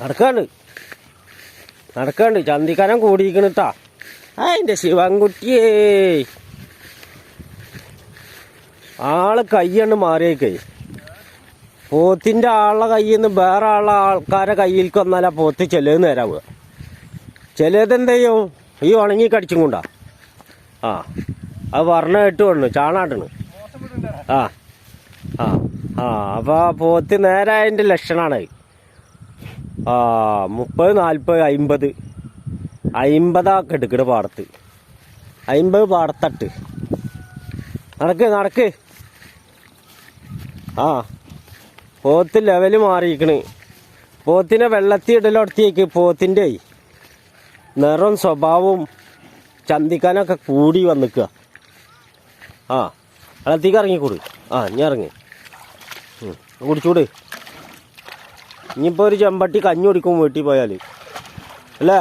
നടക്കാണ്ട് ചന്തിക്കാനം കൂടിയിരിക്കണട്ടാ. എൻ്റെ ശിവൻകുട്ടിയേ ആള് കയ്യണ്ട് മാറിയേക്കേ. പോത്തിൻ്റെ ആളുടെ കയ്യിൽ നിന്ന് വേറെ ആൾക്കാരെ കയ്യിലേക്ക് വന്നാൽ ആ പോത്ത് ചിലത് നേരാവുക. ചിലതെന്ത് ചെയ്യും ഈ ഉണങ്ങി കടിച്ചും കൊണ്ടാ. അത് പറഞ്ഞ കേട്ട് വന്നു ചാണാട്ടണ്. അപ്പോൾ ആ പോത്ത് നേരായതിൻ്റെ ലക്ഷണമാണ്. 30, 40, 50 എടുക്കണ പാടത്ത്. 50 പാടത്തട്ട്. നടക്ക്. പോത്ത് ലെവല് മാറിയിരിക്കണ്. പോത്തിനെ വെള്ളത്തിൽ ഇടലൊടത്തിയേക്ക് പോത്തിൻ്റെ നിറം സ്വഭാവവും ചന്തിക്കാനൊക്കെ കൂടി വന്നിക്കുക. വെള്ളത്തേക്ക് ഇറങ്ങിക്കൂട്. ഇനി ഇറങ്ങി കുടിച്ചൂട്. ഇനിയിപ്പോൾ ഒരു ചെമ്പട്ടി കഞ്ഞി കുടിക്കും വീട്ടിൽ പോയാൽ അല്ലേ.